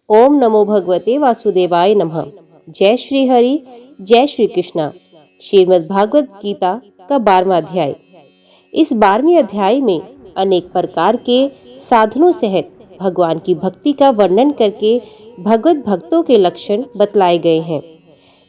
ओम नमो भगवते वासुदेवाय नमः। जय श्री हरि, जय श्री कृष्णा। श्रीमद् भागवत गीता का 12वां अध्याय। इस 12वें अध्याय में अनेक प्रकार के साधनों सहित भगवान की भक्ति का वर्णन करके भगवत भक्तों के लक्षण बतलाए गए हैं।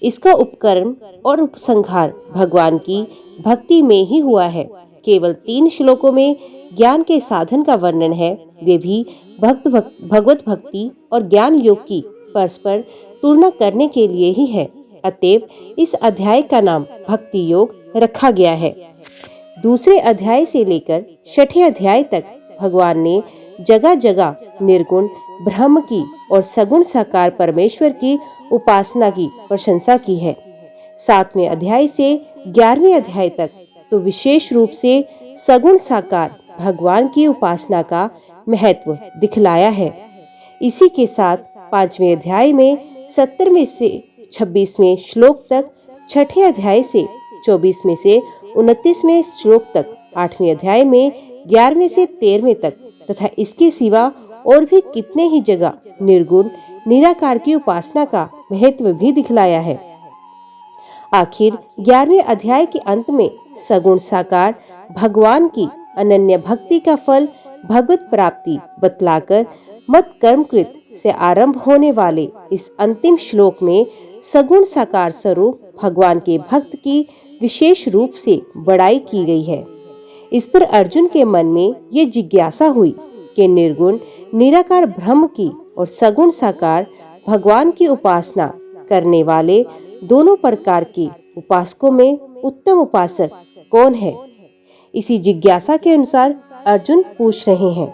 इसका उपकरण और उपसंहार भगवान की भक्ति में ही हुआ है। केवल 3 श्लोकों में ज्ञान के साधन का वर्णन है, वे भी भगवत भक्ति और ज्ञान योग की परस्पर तुलना करने के लिए ही है। अतएव इस अध्याय का नाम भक्ति योग रखा गया है। दूसरे अध्याय से लेकर 6ठे अध्याय तक भगवान ने जगह जगह निर्गुण ब्रह्म की और सगुण साकार परमेश्वर की उपासना की प्रशंसा की है। 7वें अध्याय से 11वें अध्याय तक तो विशेष रूप से सगुण साकार भगवान की उपासना का महत्व दिखलाया है। इसी के साथ 5वें अध्याय में 17वें से 26वें श्लोक तक, 6ठे अध्याय से 24वें से 29वें श्लोक तक, 8वें अध्याय में 11वें से 13वें तक तथा इसके सिवा और भी कितने ही जगह निर्गुण निराकार की उपासना का महत्व भी दिखलाया है। आखिर 11वें अध्याय के अंत में सगुण साकार भगवान की अनन्य भक्ति का फल भगवत प्राप्ति बतलाकर मत कर्मकृत से आरंभ होने वाले इस अंतिम श्लोक में सगुण साकार स्वरूप भगवान के भक्त की विशेष रूप से बड़ाई की गई है। इस पर अर्जुन के मन में ये जिज्ञासा हुई कि निर्गुण निराकार ब्रह्म की और सगुण साकार भगवान की उपासना करने वाले दोनों प्रकार के उपासकों में उत्तम उपासक कौन है। इसी जिज्ञासा के अनुसार अर्जुन पूछ रहे हैं।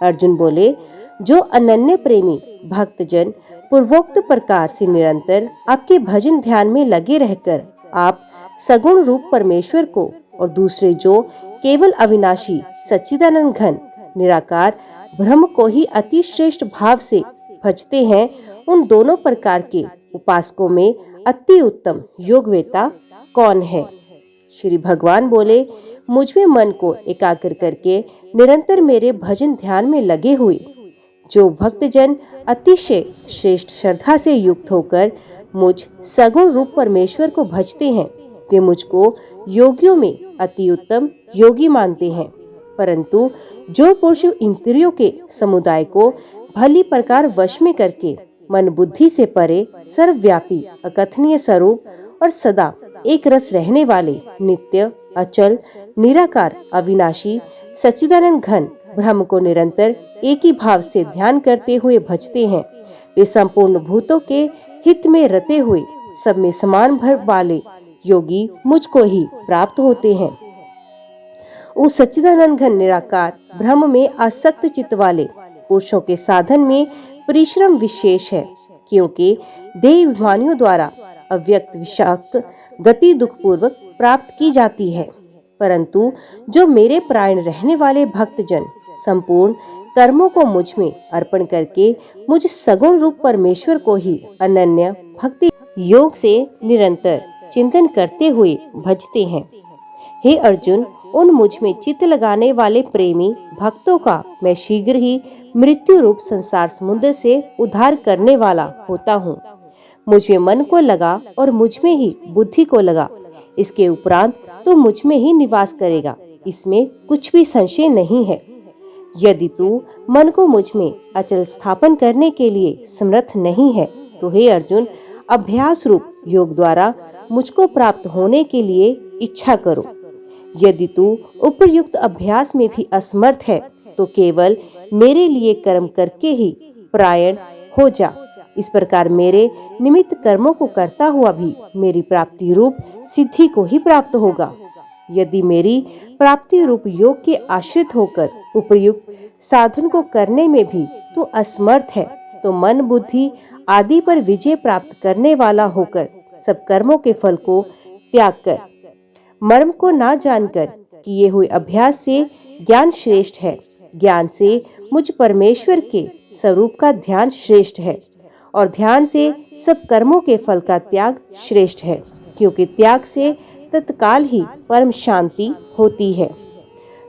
अर्जुन बोले, जो अनन्य प्रेमी भक्तजन पूर्वोक्त प्रकार से निरंतर आपके भजन ध्यान में लगे रहकर आप सगुण रूप परमेश्वर को और दूसरे जो केवल अविनाशी सच्चिदानंद घन निराकार ब्रह्म को ही अति श्रेष्ठ भाव से भजते हैं, उन दोनों प्रकार के उपासकों में अति उत्तम योगवेता कौन है। श्री भगवान बोले, मुझ में मन को एकाग्र करके निरंतर मेरे भजन ध्यान में लगे हुए जो भक्तजन अतिशय श्रेष्ठ श्रद्धा से युक्त होकर मुझ सगुण रूप परमेश्वर को भजते हैं, वे मुझको योगियों में अति उत्तम योगी मानते हैं। परंतु जो पुरुष इंद्रियों के समुदाय को भली प्रकार वश में करके मन बुद्धि से परे सर्वव्यापी अकथनीय स्वरूप और सदा एक रस रहने वाले नित्य अचल निराकार अविनाशी सच्चिदानंद घन ब्रह्म को निरंतर एक ही भाव से ध्यान करते हुए भजते हैं, वे संपूर्ण भूतों के हित में रते हुए सब में समान भर वाले योगी मुझको ही प्राप्त होते हैं। उस सच्चिदानंद घन निराकार ब्रह्म में आसक्त चित्त वाले पुरुषों के साधन में परिश्रम विशेष है, क्योंकि देह अभिमानियों द्वारा अव्यक्त विषाक्त गति दुखपूर्वक प्राप्त की जाती है। परंतु जो मेरे प्राण रहने वाले भक्तजन संपूर्ण कर्मों को मुझ में अर्पण करके मुझ सगुण रूप परमेश्वर को ही अनन्य भक्ति योग से निरंतर चिंतन करते हुए भजते हैं। हे अर्जुन, उन मुझ में चित्त लगाने वाले प्रेमी भक्तों का मैं शीघ्र ही मृत्यु रूप संसार समुद्र से उद्धार करने वाला होता हूँ। मुझ में मन को लगा और मुझ में ही बुद्धि को लगा, इसके उपरांत तो मुझ में ही निवास करेगा, इसमें कुछ भी संशय नहीं है। यदि तू मन को मुझ में अचल स्थापन करने के लिए समर्थ नहीं है तो हे अर्जुन, अभ्यास रूप योग द्वारा मुझको प्राप्त होने के लिए इच्छा करो। यदि तू उपयुक्त अभ्यास में भी असमर्थ है तो केवल मेरे लिए कर्म करके ही परायण हो जा। इस प्रकार मेरे निमित्त कर्मों को करता हुआ भी मेरी प्राप्ति रूप सिद्धि को ही प्राप्त होगा। यदि मेरी प्राप्ति रूप योग के आश्रित होकर उपयुक्त साधन को करने में भी तू असमर्थ है तो मन बुद्धि आदि पर विजय प्राप्त करने वाला होकर सब कर्मों के फल को त्याग कर मर्म को ना जानकर किए हुए अभ्यास से ज्ञान श्रेष्ठ है, ज्ञान से मुझ परमेश्वर के स्वरूप का ध्यान श्रेष्ठ है और ध्यान से सब कर्मों के फल का त्याग श्रेष्ठ है, क्योंकि त्याग से तत्काल ही परम शांति होती है।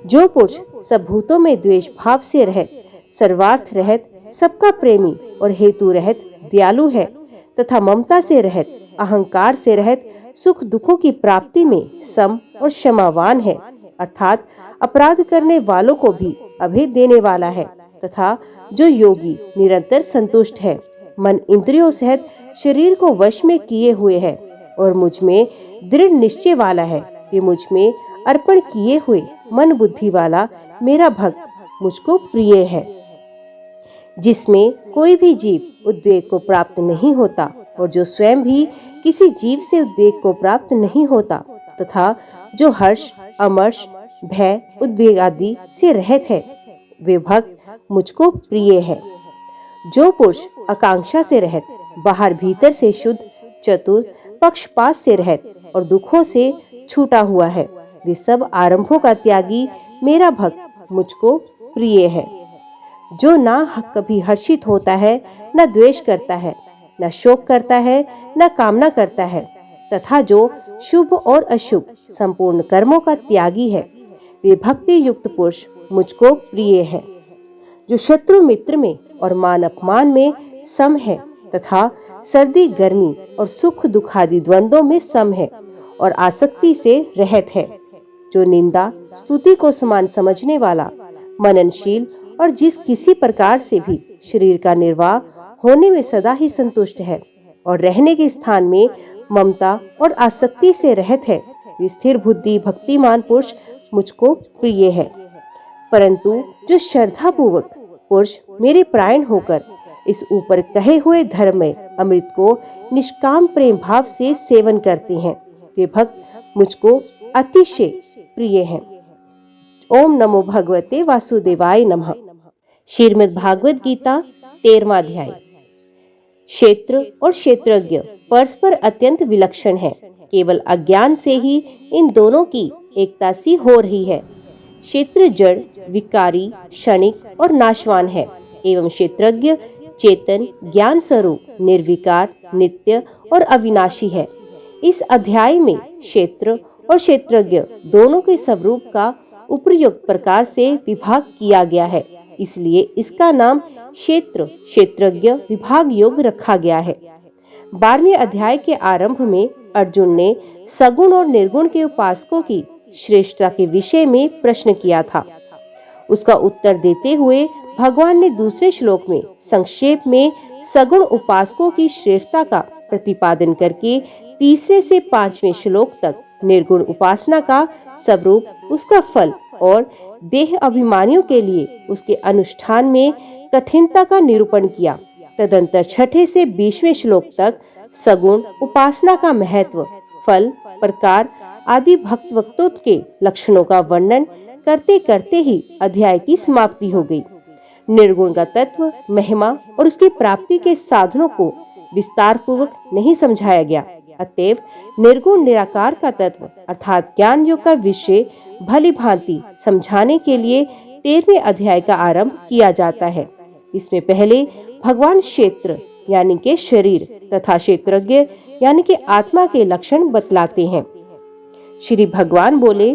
जो पुरुष सब भूतों में द्वेष भाव से रहत सर्वार्थ रहत सबका प्रेमी और हेतु रहित दयालु है तथा ममता से रहित, अहंकार से रहित, सुख दुखों की प्राप्ति में सम और क्षमावान है, अर्थात अपराध करने वालों को भी अभय देने वाला है तथा जो योगी निरंतर संतुष्ट है, मन इंद्रियों सहित शरीर को वश में किए हुए है और मुझ में दृढ़ निश्चय वाला है, वे मुझ में अर्पण किए हुए मन बुद्धि वाला मेरा भक्त मुझको प्रिय है। जिसमें कोई भी जीव उद्वेग को प्राप्त नहीं होता और जो स्वयं भी किसी जीव से उद्वेग को प्राप्त नहीं होता तथा जो हर्ष, अमर्ष, भय, उद्वेग आदि से रहित है, वे भक्त मुझको प्रिय है। जो पुरुष आकांक्षा से रहित, बाहर भीतर से शुद्ध, चतुर, पक्षपात से रहित और दुखों से छूटा हुआ है, वे सब आरंभों का त्यागी मेरा भक्त मुझको प्रिय है। जो ना कभी हर्षित होता है, न द्वेष करता है, न शोक करता है, न कामना करता है तथा जो शुभ और अशुभ संपूर्ण कर्मों का त्यागी है, वे भक्ति युक्त पुरुष मुझको प्रिय है। जो शत्रु मित्र में और मान अपमान में सम है तथा सर्दी गर्मी और सुख दुख आदि द्वंद्वों में सम है और आसक्ति से रहित है। जो निंदा स्तुति को समान समझने वाला, मननशील और जिस किसी प्रकार से भी शरीर का निर्वाह होने में सदा ही संतुष्ट है और रहने के स्थान में ममता और आसक्ति से रहित है, स्थिर बुद्धि भक्तिमान पुरुष मुझको प्रिय है। परंतु जो श्रद्धा पूर्वक पुरुष मेरे प्राण होकर इस ऊपर कहे हुए धर्म में अमृत को निष्काम प्रेम भाव से सेवन करते हैं, वे भक्त मुझको अतिशय प्रिय हैं। ओम नमो भगवते वासुदेवाय नमः। श्रीमद् भागवत गीता 13वां अध्याय। क्षेत्र और क्षेत्रज्ञ परस्पर अत्यंत विलक्षण है, केवल अज्ञान से ही इन दोनों की एकता सी हो रही है। क्षेत्र जड़, विकारी, क्षणिक और नाशवान है एवं क्षेत्रज्ञ चेतन, ज्ञान स्वरूप, निर्विकार, नित्य और अविनाशी है। इस अध्याय में क्षेत्र और क्षेत्रज्ञ दोनों के स्वरूप का उपयुक्त प्रकार से विभाग किया गया है, इसलिए इसका नाम क्षेत्र क्षेत्रज्ञ विभाग योग रखा गया है। 12वें अध्याय के आरंभ में अर्जुन ने सगुण और निर्गुण के उपासकों की श्रेष्ठता के विषय में प्रश्न किया था। उसका उत्तर देते हुए भगवान ने दूसरे श्लोक में संक्षेप में सगुण उपासकों की श्रेष्ठता का प्रतिपादन करके तीसरे से 5वें श्लोक तक निर्गुण उपासना का स्वरूप, उसका फल और देह अभिमानियों के लिए उसके अनुष्ठान में कठिनता का निरूपण किया। तदंतर 6 से 20वें श्लोक तक सगुण उपासना का महत्व, फल, प्रकार आदि भक्तों के लक्षणों का वर्णन करते करते ही अध्याय की समाप्ति हो गई। निर्गुण का तत्व, महिमा और उसकी प्राप्ति के साधनों को विस्तार पूर्वक नहीं समझाया गया। अतएव निर्गुण निराकार का तत्व अर्थात ज्ञान योग का विषय भली भांति समझाने के लिए 13वें अध्याय का आरंभ किया जाता है। इसमें पहले भगवान क्षेत्र यानी के शरीर तथा क्षेत्रज्ञ यानी के आत्मा के लक्षण बतलाते हैं। श्री भगवान बोले,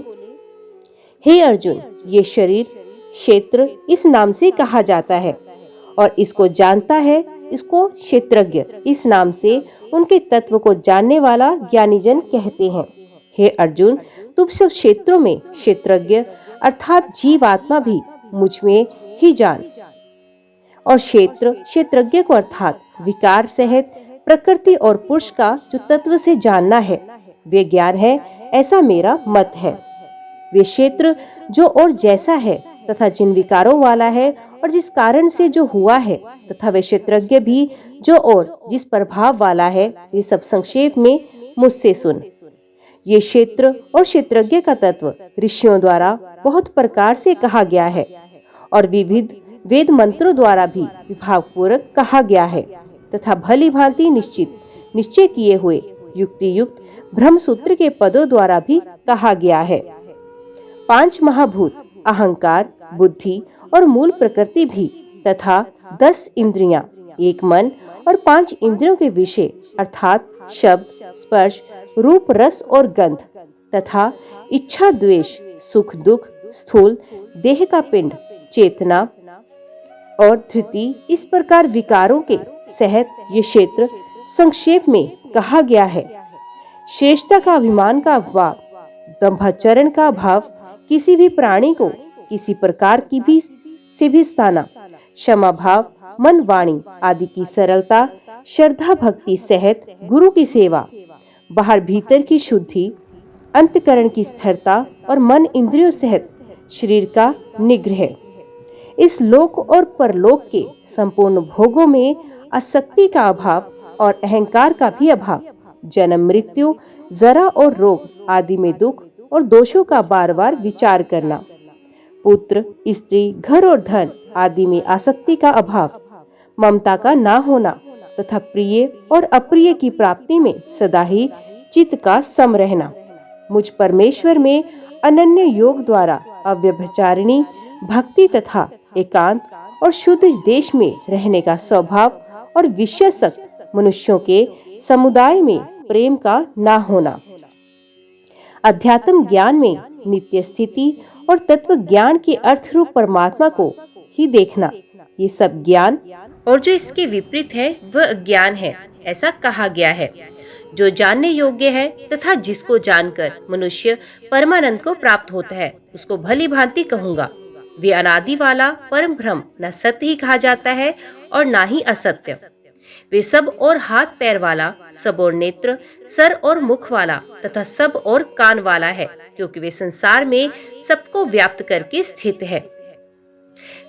हे अर्जुन, ये शरीर क्षेत्र इस नाम से कहा जाता है और इसको जानता है, इसको क्षेत्रज्ञ इस नाम से उनके तत्व को जानने वाला ज्ञानी जन कहते हैं। हे अर्जुन, तुम सब क्षेत्रों में क्षेत्रज्ञ अर्थात जीवात्मा भी मुझ में ही जान और क्षेत्र क्षेत्रज्ञ को अर्थात विकार सहित प्रकृति और पुरुष का जो तत्व से जानना है वे ज्ञान है, ऐसा मेरा मत है। वे क्षेत्र जो और जैसा है तथा जिन विकारों वाला है और जिस कारण से जो हुआ है तथा वे क्षेत्रज्ञ भी जो और जिस प्रभाव वाला है, ये सब संक्षेप में मुझसे सुन। ये क्षेत्र और क्षेत्रज्ञ का तत्व ऋषियों द्वारा बहुत प्रकार से कहा गया है और विविध वेद मंत्रों द्वारा भी विभाग पूर्वक कहा गया है तथा भली भांति निश्चय किए हुए युक्ति युक्त ब्रह्म सूत्र के पदों द्वारा भी कहा गया है। 5 महाभूत, अहंकार, बुद्धि और मूल प्रकृति भी तथा 10 इंद्रियां, 1 मन और 5 इंद्रियों के विषय अर्थात शब्द, स्पर्श, रूप, रस और गंध तथा इच्छा, द्वेष, सुख, दुख, स्थूल देह का पिंड, चेतना और धृति, इस प्रकार विकारों के सहित ये क्षेत्र संक्षेप में कहा गया है। श्रेष्ठता का अभिमान का अभाव, दंभाचरण का अभाव, किसी भी प्राणी को किसी प्रकार की भी से भी स्थाना, क्षमा भाव, मन वाणी आदि की सरलता, श्रद्धा भक्ति सहित गुरु की सेवा, बाहर भीतर की शुद्धि, अंतकरण की स्थिरता और मन इंद्रियों सहित शरीर का निग्रह, इस लोक और परलोक के संपूर्ण भोगों में आसक्ति का अभाव और अहंकार का भी अभाव, जन्म मृत्यु, जरा और रोग आदि में दुख और दोषों का बार बार विचार करना, पुत्र, स्त्री, घर और धन आदि में आसक्ति का अभाव, ममता का ना होना तथा प्रिय और अप्रिय की प्राप्ति में सदा ही चित्त का सम रहना, मुझ परमेश्वर में अनन्य योग द्वारा अव्यभिचारिणी भक्ति तथा एकांत और शुद्ध देश में रहने का स्वभाव और विषयासक्त मनुष्यों के समुदाय में प्रेम का ना होना, अध्यात्म ज्ञान में नित्य स्थिति और तत्व ज्ञान के अर्थ रूप परमात्मा को ही देखना, ये सब ज्ञान और जो इसके विपरीत है वह अज्ञान है, ऐसा कहा गया है। जो जानने योग्य है तथा जिसको जानकर मनुष्य परमानंद को प्राप्त होता है, उसको भली भांति कहूँगा। वे अनादि वाला परम ब्रह्म न सत्य ही कहा जाता है और ना ही असत्य। वे सब और हाथ पैर वाला, सब और नेत्र, सर और मुख वाला तथा सब और कान वाला है, क्योंकि वे संसार में सबको व्याप्त करके स्थित है।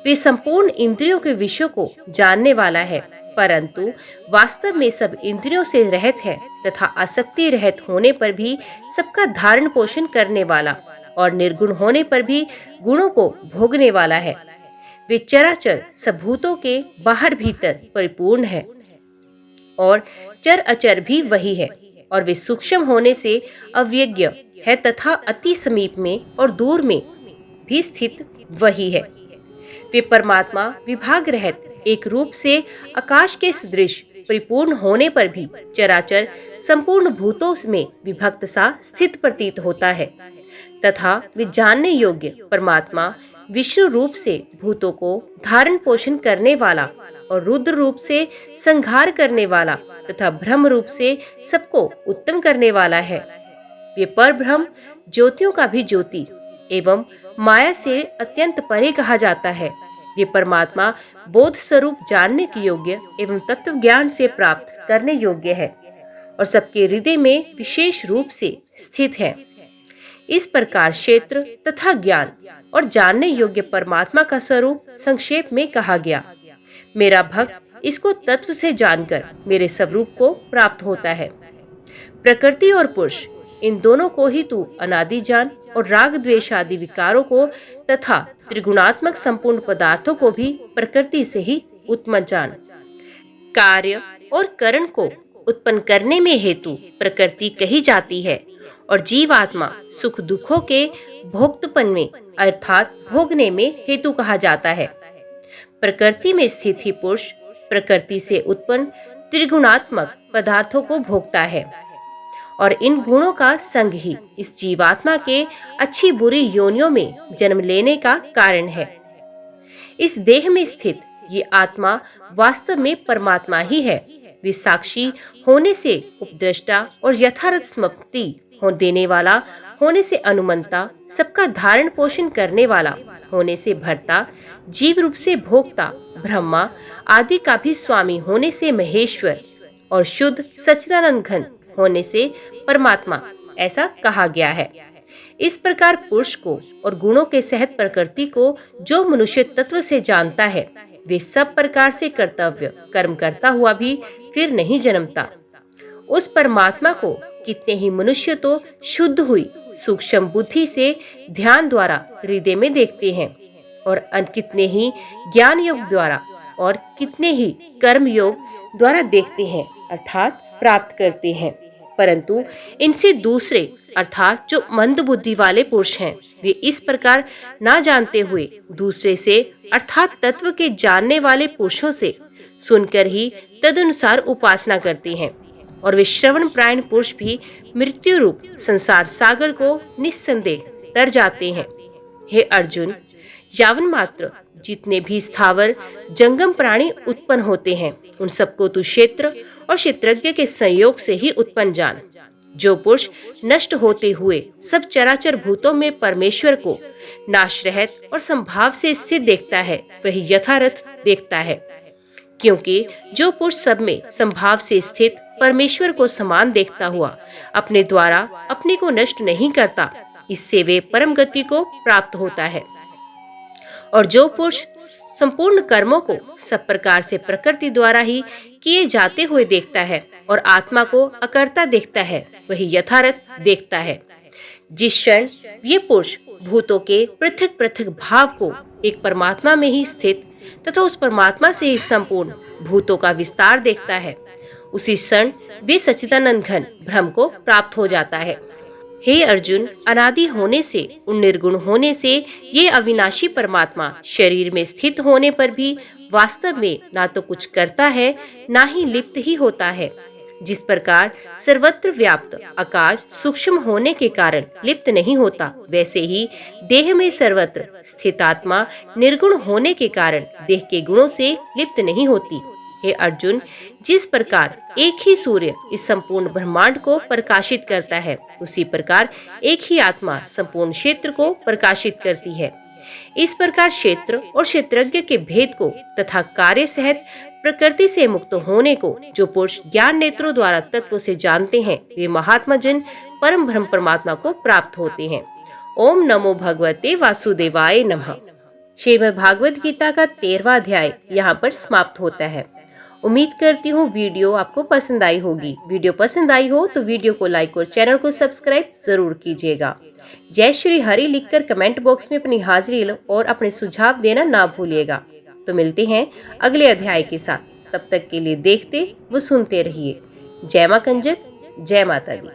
वे संपूर्ण इंद्रियों के विषयों को जानने वाला है, परंतु वास्तव में सब इंद्रियों से रहित है तथा आसक्ति रहित होने पर भी सबका धारण पोषण करने वाला और निर्गुण होने पर भी गुणों को भोगने वाला है। वे चराचर सबभूतों के बाहर भीतर परिपूर्ण है और चर अचर भी वही है, और वे सूक्ष्म होने से अव्यज्ञ है तथा अति समीप में और दूर में भी स्थित वही है। वे परमात्मा विभाग रहित एक रूप से आकाश के सदृश परिपूर्ण होने पर भी चराचर संपूर्ण भूतों में विभक्त सा स्थित प्रतीत होता है, तथा वे जानने योग्य परमात्मा विष्णु रूप से भूतों को धारण पोषण करने वाला और रुद्र रूप से संहार करने वाला तथा ब्रह्म रूप से सबको उत्तम करने वाला है। वे पर ब्रह्म ज्योतियों का भी ज्योति एवं माया से अत्यंत परे कहा जाता है। ये परमात्मा बोध स्वरूप जानने के योग्य एवं तत्व ज्ञान से प्राप्त करने योग्य है और सबके हृदय में विशेष रूप से स्थित है। इस प्रकार क्षेत्र तथा ज्ञान और जानने योग्य परमात्मा का स्वरूप संक्षेप में कहा गया। मेरा भक्त इसको तत्व से जानकर मेरे स्वरूप को प्राप्त होता है। प्रकृति और पुरुष, इन दोनों को ही तू अनादि जान और राग द्वेष आदि विकारों को तथा त्रिगुणात्मक संपूर्ण पदार्थों को भी प्रकृति से ही उत्पन्न जान। कार्य और करण को उत्पन्न करने में हेतु प्रकृति कही जाती है और जीवात्मा सुख दुखों के भोक्तपन में अर्थात भोगने में हेतु कहा जाता है। प्रकृति में स्थित ही पुरुष प्रकृति से उत्पन्न त्रिगुणात्मक पदार्थों को भोगता है और इन गुणों का संग ही इस जीवात्मा के अच्छी बुरी योनियों में जन्म लेने का कारण है। इस देह में स्थित ये आत्मा वास्तव में परमात्मा ही है। वे साक्षी होने से उपद्रष्टा और यथार्थ स्मृति हो देने वाला होने से अनुमंता, सबका धारण पोषण करने वाला होने से भर्ता, जीव रूप से भोक्ता, ब्रह्मा आदि का भी स्वामी होने से महेश्वर और शुद्ध सच्चिदानंद घन होने से परमात्मा, ऐसा कहा गया है। इस प्रकार पुरुष को और गुणों के सहित प्रकृति को जो मनुष्य तत्व से जानता है, वे सब प्रकार से कर्तव्य कर्म करता हुआ भी फिर नहीं जन्मता। उस परमात्मा को कितने ही मनुष्य तो शुद्ध हुई सूक्ष्म बुद्धि से ध्यान द्वारा हृदय में देखते हैं और कितने ही ज्ञान योग द्वारा और कितने ही कर्म योग द्वारा देखते हैं अर्थात प्राप्त करते हैं, परंतु इनसे दूसरे अर्थात जो मंद बुद्धि वाले पुरुष हैं, वे इस प्रकार ना जानते हुए दूसरे से अर्थात तत्व के जानने वाले पुरुषों से सुनकर ही तदनुसार उपासना करते हैं और वे श्रवण प्रायण पुरुष भी मृत्यु रूप संसार सागर को निस्संदेह तर जाते हैं। हे अर्जुन, यावन मात्र जितने भी स्थावर जंगम प्राणी उत्पन्न होते हैं उन सबको तू क्षेत्र और क्षेत्रज्ञ के संयोग से ही उत्पन्न जान। जो पुरुष नष्ट होते हुए सब चराचर भूतों में परमेश्वर को नाश रहित और संभाव से स्थित देखता है वही यथार्थ देखता है, क्योंकि जो पुरुष सब में संभाव से स्थित परमेश्वर को समान देखता हुआ अपने द्वारा अपने को नष्ट नहीं करता, इससे वे परम गति को प्राप्त होता है। और जो पुरुष संपूर्ण कर्मों को सब प्रकार से प्रकृति द्वारा ही किए जाते हुए देखता है और आत्मा को अकर्ता देखता है वही यथार्थ देखता है। जिस क्षण ये पुरुष भूतों के पृथक पृथक भाव को एक परमात्मा में ही स्थित तथा उस परमात्मा से ही संपूर्ण भूतों का विस्तार देखता है, उसी क्षण वे सच्चिदानंद घन ब्रह्म को प्राप्त हो जाता है। हे अर्जुन, अनादि होने से उन निर्गुण होने से ये अविनाशी परमात्मा शरीर में स्थित होने पर भी वास्तव में ना तो कुछ करता है ना ही लिप्त ही होता है। जिस प्रकार सर्वत्र व्याप्त आकाश सूक्ष्म होने के कारण लिप्त नहीं होता, वैसे ही देह में सर्वत्र स्थित आत्मा निर्गुण होने के कारण देह के गुणों से लिप्त नहीं होती। हे अर्जुन, जिस प्रकार एक ही सूर्य इस संपूर्ण ब्रह्मांड को प्रकाशित करता है, उसी प्रकार एक ही आत्मा संपूर्ण क्षेत्र को प्रकाशित करती है। इस प्रकार क्षेत्र और क्षेत्रज्ञ के भेद को तथा कार्य सहित प्रकृति से मुक्त होने को जो पुरुष ज्ञान नेत्रों द्वारा तत्व से जानते हैं, वे महात्मा जन परम ब्रह्म परमात्मा को प्राप्त होते हैं। ओम नमो भगवते वासुदेवाय नमः। श्रीमद् भागवत गीता का 13वां अध्याय यहाँ पर समाप्त होता है। उम्मीद करती हूँ वीडियो आपको पसंद आई होगी। वीडियो पसंद आई हो तो वीडियो को लाइक और चैनल को सब्सक्राइब जरूर कीजिएगा। जय श्री हरि लिखकर कमेंट बॉक्स में अपनी हाजिरी और अपने सुझाव देना ना भूलिएगा। तो मिलते हैं अगले अध्याय के साथ। तब तक के लिए देखते व सुनते रहिए। जय मां कंजक, जय माता दी।